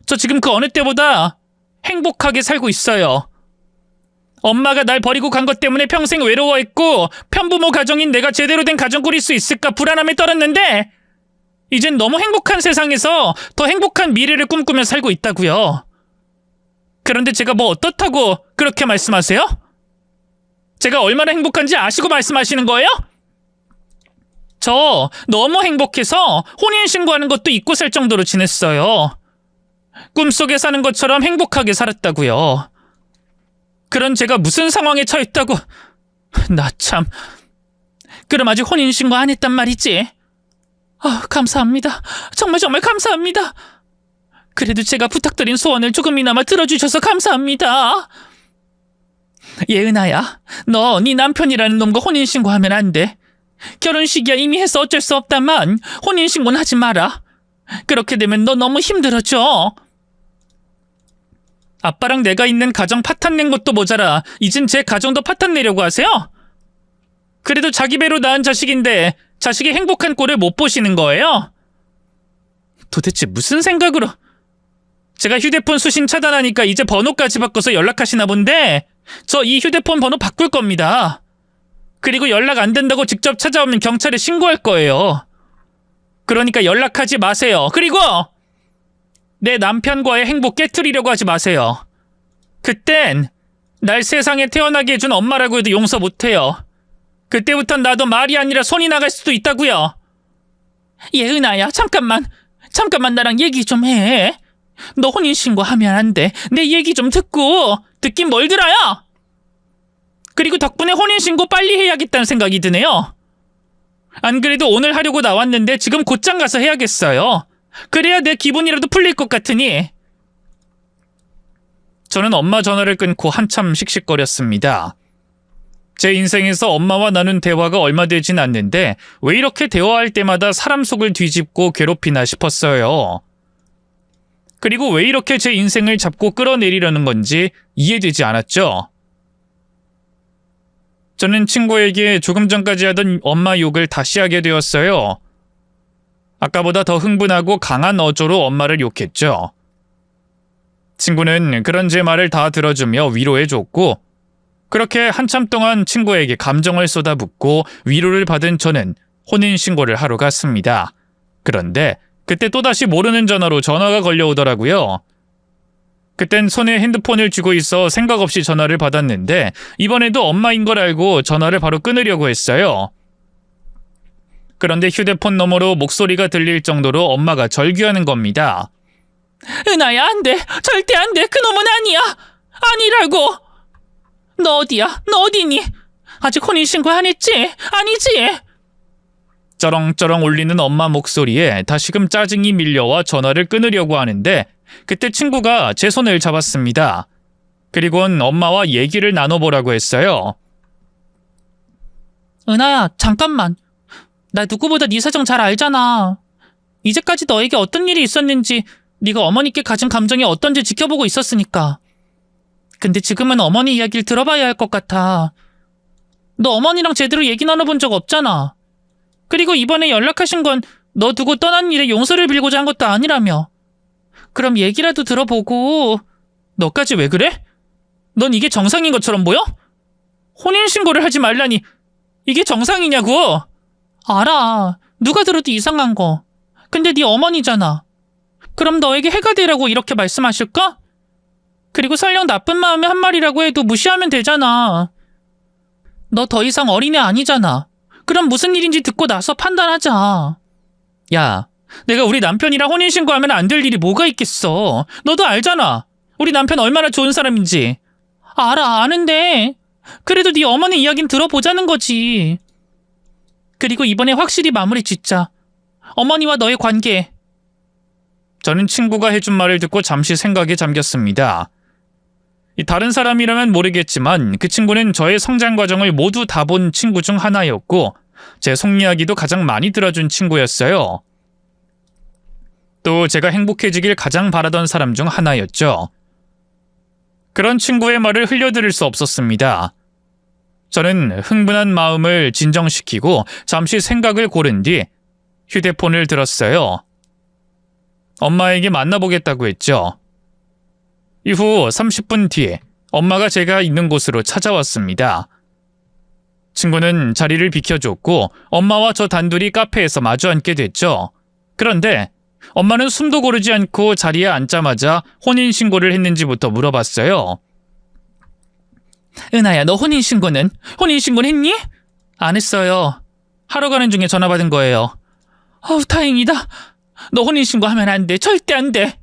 저 지금 그 어느 때보다 행복하게 살고 있어요. 엄마가 날 버리고 간 것 때문에 평생 외로워했고 편부모 가정인 내가 제대로 된 가정 꾸릴 수 있을까 불안함에 떨었는데 이젠 너무 행복한 세상에서 더 행복한 미래를 꿈꾸며 살고 있다고요. 그런데 제가 뭐 어떻다고 그렇게 말씀하세요? 제가 얼마나 행복한지 아시고 말씀하시는 거예요? 저 너무 행복해서 혼인신고하는 것도 잊고 살 정도로 지냈어요. 꿈속에 사는 것처럼 행복하게 살았다고요. 그런 제가 무슨 상황에 처했다고. 나 참. 그럼 아직 혼인신고 안 했단 말이지? 감사합니다. 정말 감사합니다. 그래도 제가 부탁드린 소원을 조금이나마 들어주셔서 감사합니다. 예은아야, 너 네 남편이라는 놈과 혼인신고하면 안 돼. 결혼식이야 이미 해서 어쩔 수 없다만 혼인신고는 하지 마라. 그렇게 되면 너 너무 힘들어져. 아빠랑 내가 있는 가정 파탄 낸 것도 모자라 이젠 제 가정도 파탄 내려고 하세요? 그래도 자기 배로 낳은 자식인데 자식의 행복한 꼴을 못 보시는 거예요? 도대체 무슨 생각으로... 제가 휴대폰 수신 차단하니까 이제 번호까지 바꿔서 연락하시나 본데 저 이 휴대폰 번호 바꿀 겁니다. 그리고 연락 안 된다고 직접 찾아오면 경찰에 신고할 거예요. 그러니까 연락하지 마세요. 그리고 내 남편과의 행복 깨트리려고 하지 마세요. 그땐 날 세상에 태어나게 해준 엄마라고 해도 용서 못해요. 그때부턴 나도 말이 아니라 손이 나갈 수도 있다고요. 예은아야, 잠깐만 나랑 얘기 좀 해. 너 혼인신고하면 안 돼. 내 얘기 좀 듣고. 듣긴 뭘 들어요? 그리고 덕분에 혼인신고 빨리 해야겠다는 생각이 드네요. 안 그래도 오늘 하려고 나왔는데 지금 곧장 가서 해야겠어요. 그래야 내 기분이라도 풀릴 것 같으니. 저는 엄마 전화를 끊고 한참 씩씩거렸습니다. 제 인생에서 엄마와 나눈 대화가 얼마 되진 않는데 왜 이렇게 대화할 때마다 사람 속을 뒤집고 괴롭히나 싶었어요. 그리고 왜 이렇게 제 인생을 잡고 끌어내리려는 건지 이해되지 않았죠. 저는 친구에게 조금 전까지 하던 엄마 욕을 다시 하게 되었어요. 아까보다 더 흥분하고 강한 어조로 엄마를 욕했죠. 친구는 그런 제 말을 다 들어주며 위로해줬고 그렇게 한참 동안 친구에게 감정을 쏟아붓고 위로를 받은 저는 혼인신고를 하러 갔습니다. 그런데 그때 또다시 모르는 전화로 전화가 걸려오더라고요. 그땐 손에 핸드폰을 쥐고 있어 생각 없이 전화를 받았는데 이번에도 엄마인 걸 알고 전화를 바로 끊으려고 했어요. 그런데 휴대폰 너머로 목소리가 들릴 정도로 엄마가 절규하는 겁니다. 은하야, 안 돼. 절대 안 돼. 그놈은 아니야. 아니라고. 너 어디야? 너 어디니? 아직 혼인신고 안 했지? 아니지? 쩌렁쩌렁 울리는 엄마 목소리에 다시금 짜증이 밀려와 전화를 끊으려고 하는데 그때 친구가 제 손을 잡았습니다. 그리고는 엄마와 얘기를 나눠보라고 했어요. 은하야, 잠깐만. 나 누구보다 네 사정 잘 알잖아. 이제까지 너에게 어떤 일이 있었는지, 네가 어머니께 가진 감정이 어떤지 지켜보고 있었으니까. 근데 지금은 어머니 이야기를 들어봐야 할 것 같아. 너 어머니랑 제대로 얘기 나눠본 적 없잖아. 그리고 이번에 연락하신 건 너 두고 떠난 일에 용서를 빌고자 한 것도 아니라며. 그럼 얘기라도 들어보고. 너까지 왜 그래? 넌 이게 정상인 것처럼 보여? 혼인신고를 하지 말라니 이게 정상이냐고. 알아. 누가 들어도 이상한 거. 근데 네 어머니잖아. 그럼 너에게 해가 되라고 이렇게 말씀하실까? 그리고 설령 나쁜 마음에 한 말이라고 해도 무시하면 되잖아. 너 더 이상 어린애 아니잖아. 그럼 무슨 일인지 듣고 나서 판단하자. 야, 내가 우리 남편이랑 혼인신고하면 안 될 일이 뭐가 있겠어. 너도 알잖아. 우리 남편 얼마나 좋은 사람인지. 알아, 아는데. 그래도 네 어머니 이야기는 들어보자는 거지. 그리고 이번에 확실히 마무리 짓자. 어머니와 너의 관계. 저는 친구가 해준 말을 듣고 잠시 생각에 잠겼습니다. 다른 사람이라면 모르겠지만 그 친구는 저의 성장 과정을 모두 다 본 친구 중 하나였고 제 속 이야기도 가장 많이 들어준 친구였어요. 또 제가 행복해지길 가장 바라던 사람 중 하나였죠. 그런 친구의 말을 흘려들을 수 없었습니다. 저는 흥분한 마음을 진정시키고 잠시 생각을 고른 뒤 휴대폰을 들었어요. 엄마에게 만나보겠다고 했죠. 이후 30분 뒤에 엄마가 제가 있는 곳으로 찾아왔습니다. 친구는 자리를 비켜줬고 엄마와 저 단둘이 카페에서 마주 앉게 됐죠. 그런데 엄마는 숨도 고르지 않고 자리에 앉자마자 혼인신고를 했는지부터 물어봤어요. 은하야, 너 혼인신고는 했니? 안 했어요. 하러 가는 중에 전화 받은 거예요. 다행이다. 너 혼인신고하면 안 돼. 절대 안 돼.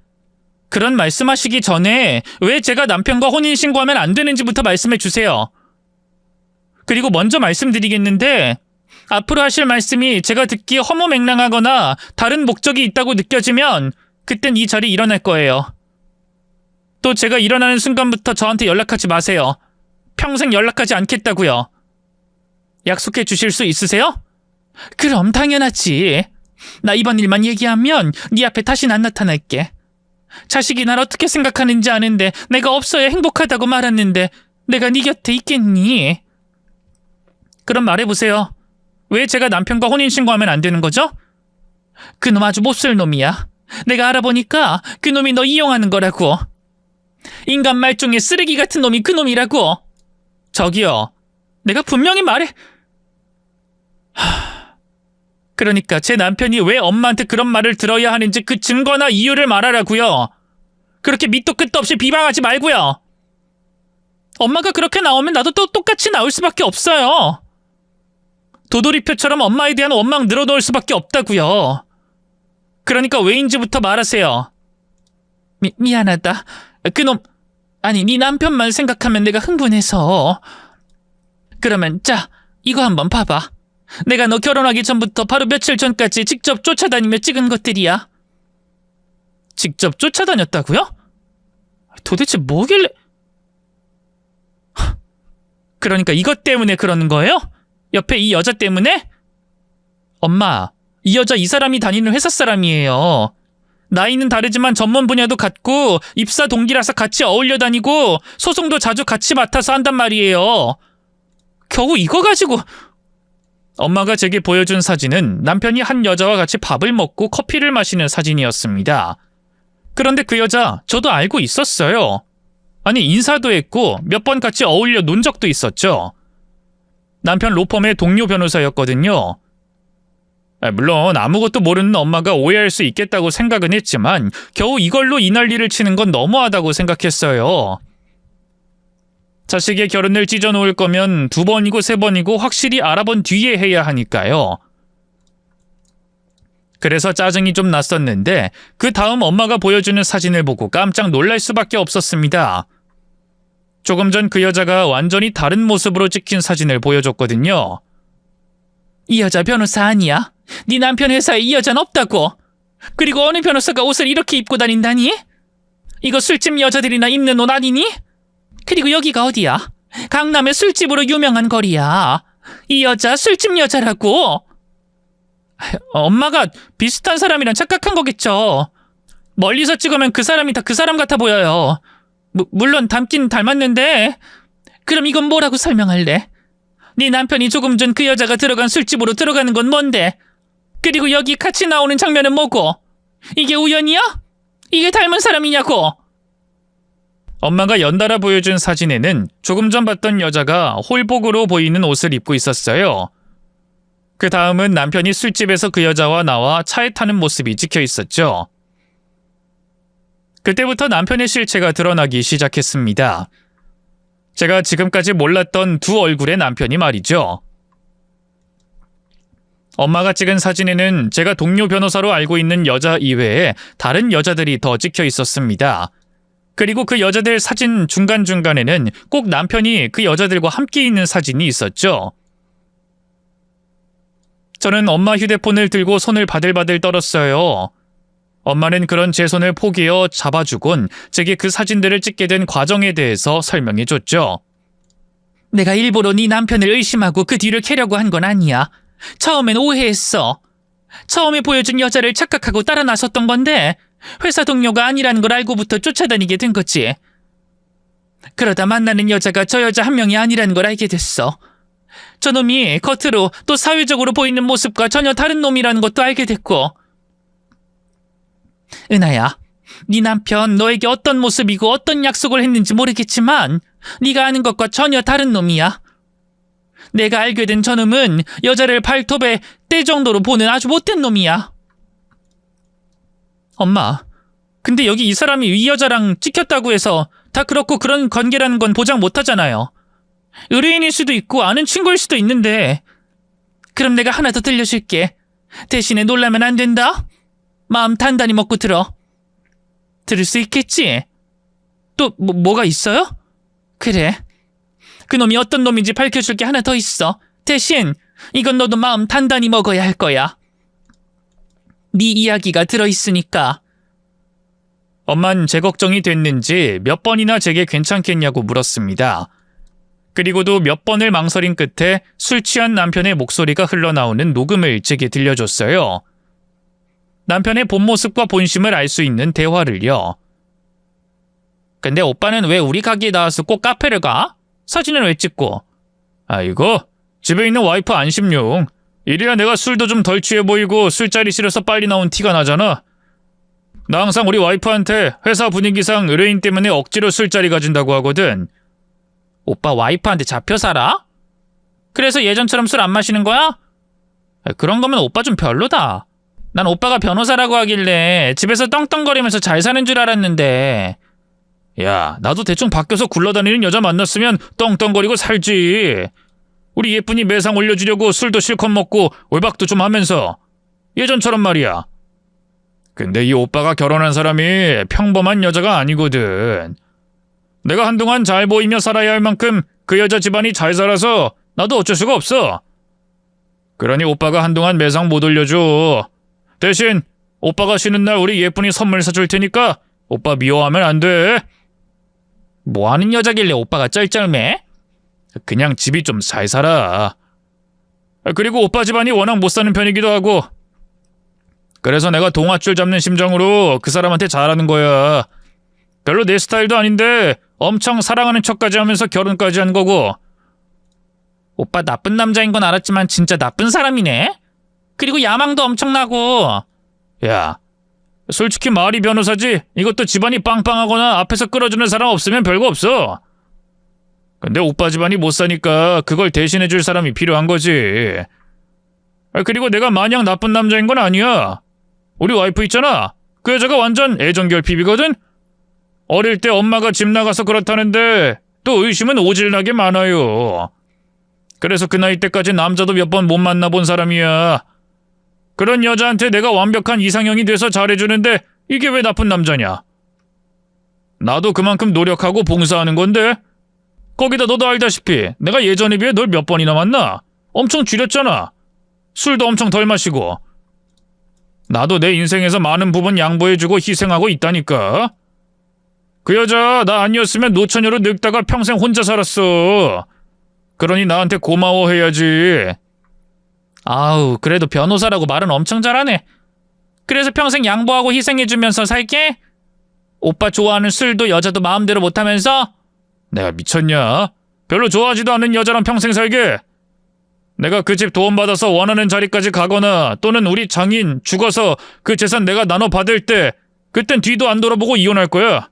그런 말씀하시기 전에 왜 제가 남편과 혼인신고하면 안 되는지부터 말씀해 주세요. 그리고 먼저 말씀드리겠는데 앞으로 하실 말씀이 제가 듣기에 허무맹랑하거나 다른 목적이 있다고 느껴지면 그땐 이 자리 일어날 거예요. 또 제가 일어나는 순간부터 저한테 연락하지 마세요. 평생 연락하지 않겠다고요. 약속해 주실 수 있으세요? 그럼 당연하지. 나 이번 일만 얘기하면 네 앞에 다시는 안 나타날게. 자식이 날 어떻게 생각하는지 아는데 내가 없어야 행복하다고 말았는데 내가 네 곁에 있겠니? 그럼 말해보세요. 왜 제가 남편과 혼인신고하면 안 되는 거죠? 그놈 아주 몹쓸 놈이야. 내가 알아보니까 그놈이 너 이용하는 거라고. 인간 말종의 쓰레기 같은 놈이 그놈이라고. 저기요. 내가 분명히 말해. 그러니까 제 남편이 왜 엄마한테 그런 말을 들어야 하는지 그 증거나 이유를 말하라고요. 그렇게 밑도 끝도 없이 비방하지 말고요. 엄마가 그렇게 나오면 나도 또 똑같이 나올 수밖에 없어요. 도돌이표처럼 엄마에 대한 원망 늘어놓을 수밖에 없다고요. 그러니까 왜인지부터 말하세요. 미안하다. 그놈, 아니 네 남편만 생각하면 내가 흥분해서. 그러면 자, 이거 한번 봐봐. 내가 너 결혼하기 전부터 바로 며칠 전까지 직접 쫓아다니며 찍은 것들이야. 직접 쫓아다녔다고요? 도대체 뭐길래... 그러니까 이것 때문에 그러는 거예요? 옆에 이 여자 때문에? 엄마, 이 여자 이 사람이 다니는 회사 사람이에요. 나이는 다르지만 전문 분야도 같고 입사 동기라서 같이 어울려 다니고 소송도 자주 같이 맡아서 한단 말이에요. 겨우 이거 가지고... 엄마가 제게 보여준 사진은 남편이 한 여자와 같이 밥을 먹고 커피를 마시는 사진이었습니다. 그런데 그 여자 저도 알고 있었어요. 아니 인사도 했고 몇 번 같이 어울려 논 적도 있었죠. 남편 로펌의 동료 변호사였거든요. 물론 아무것도 모르는 엄마가 오해할 수 있겠다고 생각은 했지만 겨우 이걸로 이 난리를 치는 건 너무하다고 생각했어요. 자식의 결혼을 찢어놓을 거면 2번이고 3번이고 확실히 알아본 뒤에 해야 하니까요. 그래서 짜증이 좀 났었는데 그 다음 엄마가 보여주는 사진을 보고 깜짝 놀랄 수밖에 없었습니다. 조금 전 그 여자가 완전히 다른 모습으로 찍힌 사진을 보여줬거든요. 이 여자 변호사 아니야? 네 남편 회사에 이 여자는 없다고. 그리고 어느 변호사가 옷을 이렇게 입고 다닌다니? 이거 술집 여자들이나 입는 옷 아니니? 그리고 여기가 어디야? 강남의 술집으로 유명한 거리야. 이 여자 술집 여자라고. 엄마가 비슷한 사람이랑 착각한 거겠죠. 멀리서 찍으면 그 사람이 다 그 사람 같아 보여요. 물론 닮긴 닮았는데. 그럼 이건 뭐라고 설명할래? 네 남편이 조금 전 그 여자가 들어간 술집으로 들어가는 건 뭔데? 그리고 여기 같이 나오는 장면은 뭐고? 이게 우연이야? 이게 닮은 사람이냐고? 엄마가 연달아 보여준 사진에는 조금 전 봤던 여자가 홀복으로 보이는 옷을 입고 있었어요. 그 다음은 남편이 술집에서 그 여자와 나와 차에 타는 모습이 찍혀 있었죠. 그때부터 남편의 실체가 드러나기 시작했습니다. 제가 지금까지 몰랐던 두 얼굴의 남편이 말이죠. 엄마가 찍은 사진에는 제가 동료 변호사로 알고 있는 여자 이외에 다른 여자들이 더 찍혀 있었습니다. 그리고 그 여자들 사진 중간중간에는 꼭 남편이 그 여자들과 함께 있는 사진이 있었죠. 저는 엄마 휴대폰을 들고 손을 바들바들 떨었어요. 엄마는 그런 제 손을 포기어 잡아주곤 제게 그 사진들을 찍게 된 과정에 대해서 설명해줬죠. 내가 일부러 네 남편을 의심하고 그 뒤를 캐려고 한 건 아니야. 처음엔 오해했어. 처음에 보여준 여자를 착각하고 따라 나섰던 건데 회사 동료가 아니라는 걸 알고부터 쫓아다니게 된 거지. 그러다 만나는 여자가 저 여자 한 명이 아니라는 걸 알게 됐어. 저놈이 겉으로 또 사회적으로 보이는 모습과 전혀 다른 놈이라는 것도 알게 됐고. 은하야, 네 남편 너에게 어떤 모습이고 어떤 약속을 했는지 모르겠지만 네가 아는 것과 전혀 다른 놈이야. 내가 알게 된 저놈은 여자를 발톱에 떼 정도로 보는 아주 못된 놈이야. 엄마, 근데 여기 이 사람이 이 여자랑 찍혔다고 해서 다 그렇고 그런 관계라는 건 보장 못하잖아요. 의뢰인일 수도 있고 아는 친구일 수도 있는데. 그럼 내가 하나 더 들려줄게. 대신에 놀라면 안 된다. 마음 단단히 먹고 들어. 들을 수 있겠지? 또 뭐가 있어요? 그래. 그놈이 어떤 놈인지 밝혀줄 게 하나 더 있어. 대신 이건 너도 마음 단단히 먹어야 할 거야. 네 이야기가 들어있으니까. 엄만 제 걱정이 됐는지 몇 번이나 제게 괜찮겠냐고 물었습니다. 그리고도 몇 번을 망설인 끝에 술 취한 남편의 목소리가 흘러나오는 녹음을 제게 들려줬어요. 남편의 본 모습과 본심을 알 수 있는 대화를요. 근데 오빠는 왜 우리 가게에 나와서 꼭 카페를 가? 사진은 왜 찍고? 아이고, 집에 있는 와이프 안심용. 이래야 내가 술도 좀 덜 취해 보이고 술자리 싫어서 빨리 나온 티가 나잖아. 나 항상 우리 와이프한테 회사 분위기상 의뢰인 때문에 억지로 술자리 가진다고 하거든. 오빠 와이프한테 잡혀 살아? 그래서 예전처럼 술 안 마시는 거야? 그런 거면 오빠 좀 별로다. 난 오빠가 변호사라고 하길래 집에서 떵떵거리면서 잘 사는 줄 알았는데. 야, 나도 대충 밖에서 굴러다니는 여자 만났으면 떵떵거리고 살지. 우리 예쁜이 매상 올려주려고 술도 실컷 먹고 외박도 좀 하면서. 예전처럼 말이야. 근데 이 오빠가 결혼한 사람이 평범한 여자가 아니거든. 내가 한동안 잘 보이며 살아야 할 만큼 그 여자 집안이 잘 살아서 나도 어쩔 수가 없어. 그러니 오빠가 한동안 매상 못 올려줘. 대신 오빠가 쉬는 날 우리 예쁜이 선물 사줄 테니까 오빠 미워하면 안 돼. 뭐하는 여자길래 오빠가 쩔쩔매? 그냥 집이 좀 잘 살아. 그리고 오빠 집안이 워낙 못 사는 편이기도 하고. 그래서 내가 동아줄 잡는 심정으로 그 사람한테 잘하는 거야. 별로 내 스타일도 아닌데 엄청 사랑하는 척까지 하면서 결혼까지 한 거고. 오빠 나쁜 남자인 건 알았지만 진짜 나쁜 사람이네? 그리고 야망도 엄청나고. 야, 솔직히 말이 변호사지 이것도 집안이 빵빵하거나 앞에서 끌어주는 사람 없으면 별거 없어. 근데 오빠 집안이 못 사니까 그걸 대신해줄 사람이 필요한 거지. 그리고 내가 마냥 나쁜 남자인 건 아니야. 우리 와이프 있잖아. 그 여자가 완전 애정결핍이거든. 어릴 때 엄마가 집 나가서 그렇다는데 또 의심은 오질나게 많아요. 그래서 그 나이 때까지 남자도 몇 번 못 만나본 사람이야. 그런 여자한테 내가 완벽한 이상형이 돼서 잘해주는데 이게 왜 나쁜 남자냐? 나도 그만큼 노력하고 봉사하는 건데. 거기다 너도 알다시피 내가 예전에 비해 널 몇 번이나 만나? 엄청 줄였잖아. 술도 엄청 덜 마시고. 나도 내 인생에서 많은 부분 양보해주고 희생하고 있다니까. 그 여자 나 아니었으면 노처녀로 늙다가 평생 혼자 살았어. 그러니 나한테 고마워해야지. 아우, 그래도 변호사라고 말은 엄청 잘하네. 그래서 평생 양보하고 희생해주면서 살게? 오빠 좋아하는 술도 여자도 마음대로 못하면서? 내가 미쳤냐? 별로 좋아하지도 않는 여자랑 평생 살게? 내가 그 집 도움받아서 원하는 자리까지 가거나 또는 우리 장인 죽어서 그 재산 내가 나눠 받을 때 그땐 뒤도 안 돌아보고 이혼할 거야.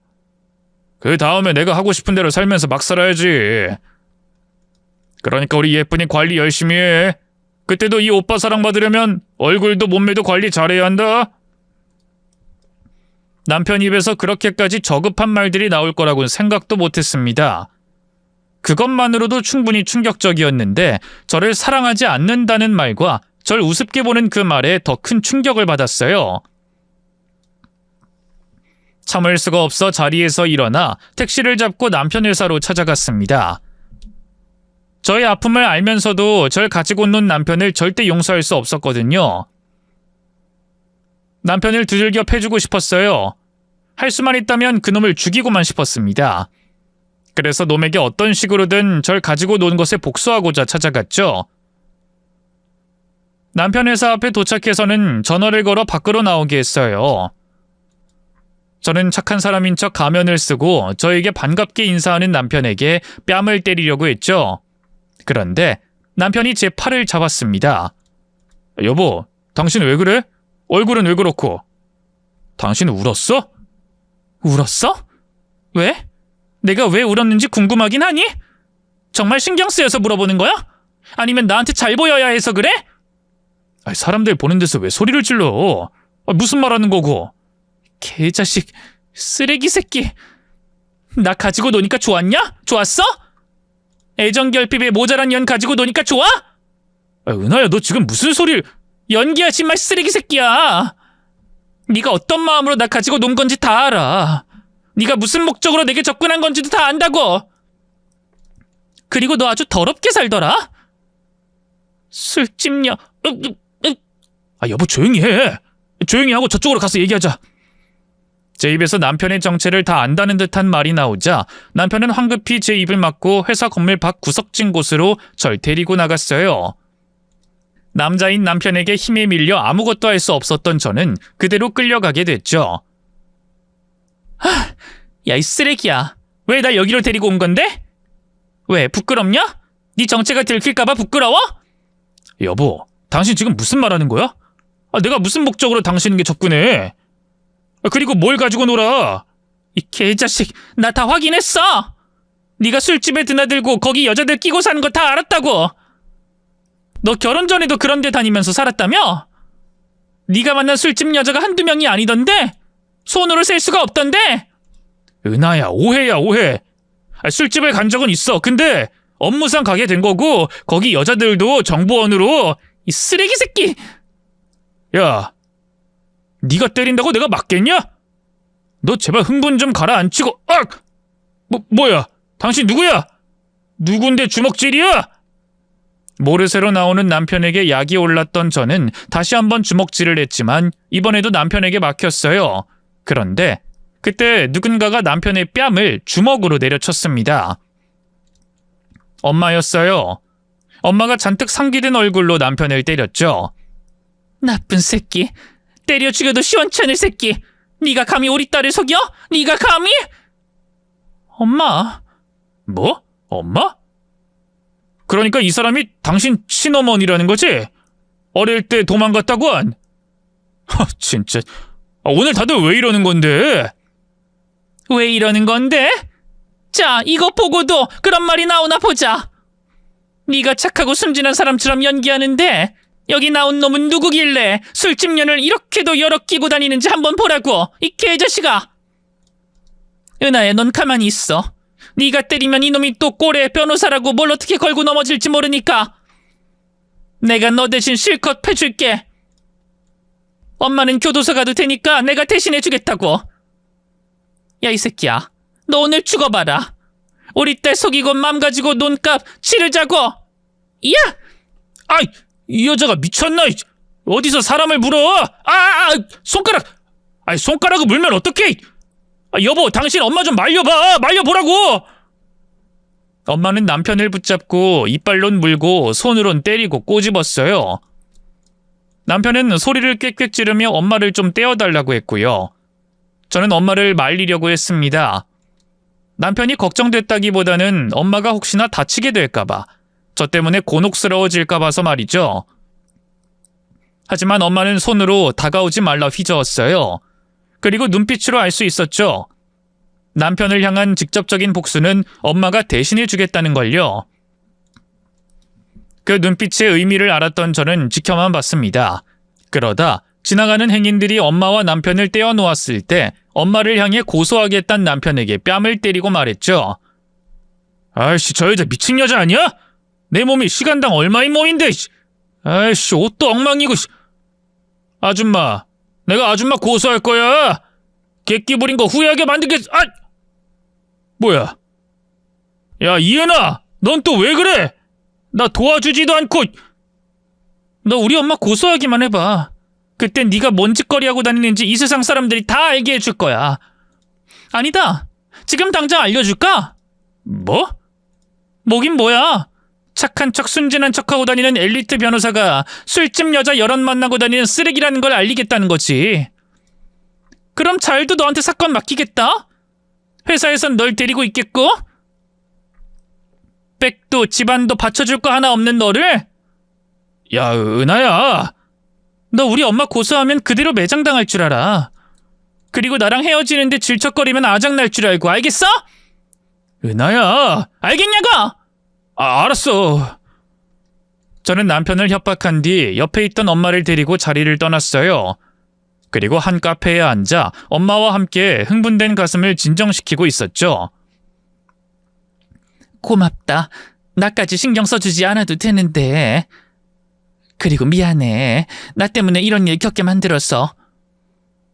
그 다음에 내가 하고 싶은 대로 살면서 막 살아야지. 그러니까 우리 예쁜이 관리 열심히 해. 그때도 이 오빠 사랑받으려면 얼굴도 몸매도 관리 잘해야 한다. 남편 입에서 그렇게까지 저급한 말들이 나올 거라고는 생각도 못했습니다. 그것만으로도 충분히 충격적이었는데 저를 사랑하지 않는다는 말과 절 우습게 보는 그 말에 더 큰 충격을 받았어요. 참을 수가 없어 자리에서 일어나 택시를 잡고 남편 회사로 찾아갔습니다. 저의 아픔을 알면서도 절 가지고 논 남편을 절대 용서할 수 없었거든요. 남편을 두들겨 패주고 싶었어요. 할 수만 있다면 그놈을 죽이고만 싶었습니다. 그래서 놈에게 어떤 식으로든 절 가지고 논 것에 복수하고자 찾아갔죠. 남편 회사 앞에 도착해서는 전화를 걸어 밖으로 나오게 했어요. 저는 착한 사람인 척 가면을 쓰고 저에게 반갑게 인사하는 남편에게 뺨을 때리려고 했죠. 그런데 남편이 제 팔을 잡았습니다. 여보, 당신 왜 그래? 얼굴은 왜 그렇고? 당신 울었어? 울었어? 왜? 내가 왜 울었는지 궁금하긴 하니? 정말 신경 쓰여서 물어보는 거야? 아니면 나한테 잘 보여야 해서 그래? 사람들 보는 데서 왜 소리를 질러? 무슨 말 하는 거고? 개자식, 쓰레기 새끼. 나 가지고 노니까 좋았냐? 좋았어? 애정결핍에 모자란 년 가지고 노니까 좋아? 은하야, 너 지금 무슨 소리를... 연기하지 마, 쓰레기 새끼야. 네가 어떤 마음으로 나 가지고 논 건지 다 알아. 네가 무슨 목적으로 내게 접근한 건지도 다 안다고. 그리고 너 아주 더럽게 살더라. 술집녀. 여보, 조용히 해. 조용히 하고 저쪽으로 가서 얘기하자. 제 입에서 남편의 정체를 다 안다는 듯한 말이 나오자 남편은 황급히 제 입을 막고 회사 건물 밖 구석진 곳으로 절 데리고 나갔어요. 남자인 남편에게 힘에 밀려 아무것도 할 수 없었던 저는 그대로 끌려가게 됐죠. 야, 이 쓰레기야. 왜 날 여기로 데리고 온 건데? 왜, 부끄럽냐? 네 정체가 들킬까봐 부끄러워? 여보, 당신 지금 무슨 말 하는 거야? 내가 무슨 목적으로 당신에게 접근해? 그리고 뭘 가지고 놀아? 이 개자식, 나 다 확인했어. 네가 술집에 드나들고 거기 여자들 끼고 사는 거 다 알았다고. 너 결혼 전에도 그런 데 다니면서 살았다며? 네가 만난 술집 여자가 한두 명이 아니던데? 손으로 셀 수가 없던데? 은하야, 오해야, 오해. 술집을 간 적은 있어. 근데 업무상 가게 된 거고 거기 여자들도 정보원으로. 이 쓰레기 새끼! 야, 네가 때린다고 내가 맞겠냐? 너 제발 흥분 좀 가라앉히고. 뭐야? 당신 누구야? 누군데 주먹질이야? 모르쇠로 나오는 남편에게 약이 올랐던 저는 다시 한번 주먹질을 했지만 이번에도 남편에게 막혔어요. 그런데 그때 누군가가 남편의 뺨을 주먹으로 내려쳤습니다. 엄마였어요. 엄마가 잔뜩 상기된 얼굴로 남편을 때렸죠. 나쁜 새끼. 때려 죽여도 시원찮을 새끼. 네가 감히 우리 딸을 속여? 네가 감히? 엄마. 뭐? 엄마? 그러니까 이 사람이 당신 친어머니라는 거지? 어릴 때 도망갔다고 한? 진짜. 오늘 다들 왜 이러는 건데? 왜 이러는 건데? 자, 이거 보고도 그런 말이 나오나 보자. 네가 착하고 순진한 사람처럼 연기하는데 여기 나온 놈은 누구길래 술집 년을 이렇게도 여러 끼고 다니는지 한번 보라고, 이 개자식아. 은하야, 넌 가만히 있어. 네가 때리면 이놈이 또 꼴에 변호사라고 뭘 어떻게 걸고 넘어질지 모르니까 내가 너 대신 실컷 패줄게. 엄마는 교도소 가도 되니까 내가 대신해주겠다고. 야, 이 새끼야, 너 오늘 죽어봐라. 우리 딸 속이고 맘 가지고 논값 치르자고. 야! 아이, 이 여자가 미쳤나? 어디서 사람을 물어? 손가락! 손가락을 물면 어떡해? 여보, 당신 엄마 좀 말려봐! 말려보라고! 엄마는 남편을 붙잡고 이빨론 물고 손으론 때리고 꼬집었어요. 남편은 소리를 꽥꽥 지르며 엄마를 좀 떼어달라고 했고요. 저는 엄마를 말리려고 했습니다. 남편이 걱정됐다기보다는 엄마가 혹시나 다치게 될까봐 저 때문에 곤혹스러워질까 봐서 말이죠. 하지만 엄마는 손으로 다가오지 말라 휘저었어요. 그리고 눈빛으로 알 수 있었죠. 남편을 향한 직접적인 복수는 엄마가 대신해 주겠다는 걸요. 그 눈빛의 의미를 알았던 저는 지켜만 봤습니다. 그러다 지나가는 행인들이 엄마와 남편을 떼어놓았을 때 엄마를 향해 고소하겠다는 남편에게 뺨을 때리고 말했죠. 아이씨, 저 여자 미친 여자 아니야? 내 몸이 시간당 얼마인 몸인데. 아이씨, 옷도 엉망이고. 아줌마, 내가 아줌마 고소할 거야. 객기 부린 거 후회하게 만들겠. 아! 뭐야? 야, 이은아, 넌 또 왜 그래? 나 도와주지도 않고. 너 우리 엄마 고소하기만 해봐. 그땐 네가 뭔 짓거리 하고 다니는지 이 세상 사람들이 다 알게 해줄 거야. 아니다. 지금 당장 알려줄까? 뭐? 뭐긴 뭐야. 착한 척 순진한 척하고 다니는 엘리트 변호사가 술집 여자 여럿 만나고 다니는 쓰레기라는 걸 알리겠다는 거지. 그럼 잘도 너한테 사건 맡기겠다? 회사에선 널 데리고 있겠고? 백도 집안도 받쳐줄 거 하나 없는 너를? 야, 은하야. 너 우리 엄마 고소하면 그대로 매장당할 줄 알아. 그리고 나랑 헤어지는데 질척거리면 아작날 줄 알고, 알겠어? 은하야. 알겠냐고? 아, 알았어. 저는 남편을 협박한 뒤 옆에 있던 엄마를 데리고 자리를 떠났어요. 그리고 한 카페에 앉아 엄마와 함께 흥분된 가슴을 진정시키고 있었죠. 고맙다. 나까지 신경 써주지 않아도 되는데. 그리고 미안해. 나 때문에 이런 일 겪게 만들어서.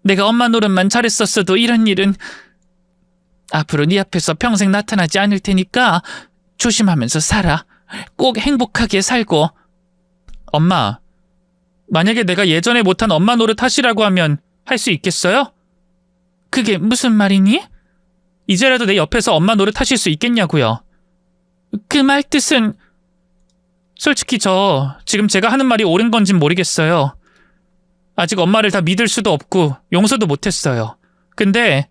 내가 엄마 노릇만 잘했었어도 이런 일은 앞으로 네 앞에서 평생 나타나지 않을 테니까 조심하면서 살아. 꼭 행복하게 살고. 엄마, 만약에 내가 예전에 못한 엄마 노릇 하시라고 하면 할 수 있겠어요? 그게 무슨 말이니? 이제라도 내 옆에서 엄마 노릇 하실 수 있겠냐고요. 그 말 뜻은... 솔직히 저 지금 제가 하는 말이 옳은 건진 모르겠어요. 아직 엄마를 다 믿을 수도 없고 용서도 못했어요. 근데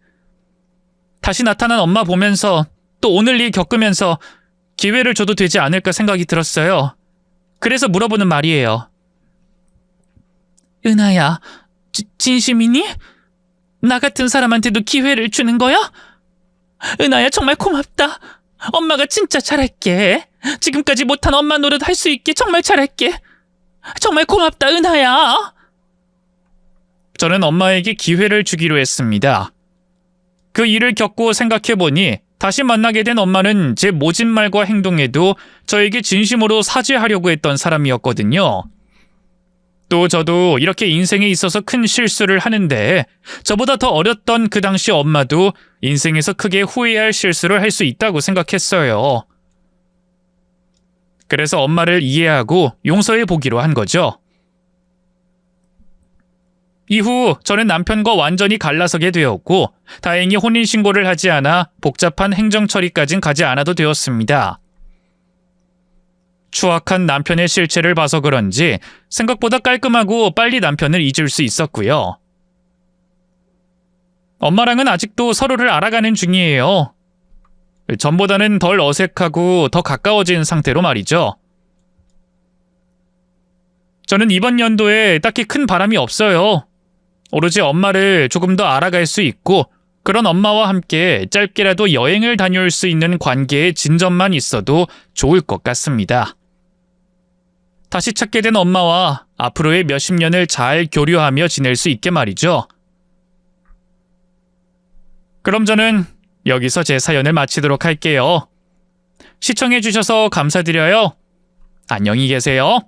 다시 나타난 엄마 보면서 또 오늘 일 겪으면서 기회를 줘도 되지 않을까 생각이 들었어요. 그래서 물어보는 말이에요. 은하야, 진심이니? 나 같은 사람한테도 기회를 주는 거야? 은하야, 정말 고맙다. 엄마가 진짜 잘할게. 지금까지 못한 엄마 노릇 할 수 있게 정말 잘할게. 정말 고맙다, 은하야. 저는 엄마에게 기회를 주기로 했습니다. 그 일을 겪고 생각해보니 다시 만나게 된 엄마는 제 모진 말과 행동에도 저에게 진심으로 사죄하려고 했던 사람이었거든요. 또 저도 이렇게 인생에 있어서 큰 실수를 하는데 저보다 더 어렸던 그 당시 엄마도 인생에서 크게 후회할 실수를 할 수 있다고 생각했어요. 그래서 엄마를 이해하고 용서해 보기로 한 거죠. 이후 저는 남편과 완전히 갈라서게 되었고 다행히 혼인신고를 하지 않아 복잡한 행정처리까진 가지 않아도 되었습니다. 추악한 남편의 실체를 봐서 그런지 생각보다 깔끔하고 빨리 남편을 잊을 수 있었고요. 엄마랑은 아직도 서로를 알아가는 중이에요. 전보다는 덜 어색하고 더 가까워진 상태로 말이죠. 저는 이번 연도에 딱히 큰 바람이 없어요. 오로지 엄마를 조금 더 알아갈 수 있고 그런 엄마와 함께 짧게라도 여행을 다녀올 수 있는 관계의 진전만 있어도 좋을 것 같습니다. 다시 찾게 된 엄마와 앞으로의 몇십 년을 잘 교류하며 지낼 수 있게 말이죠. 그럼 저는 여기서 제 사연을 마치도록 할게요. 시청해주셔서 감사드려요. 안녕히 계세요.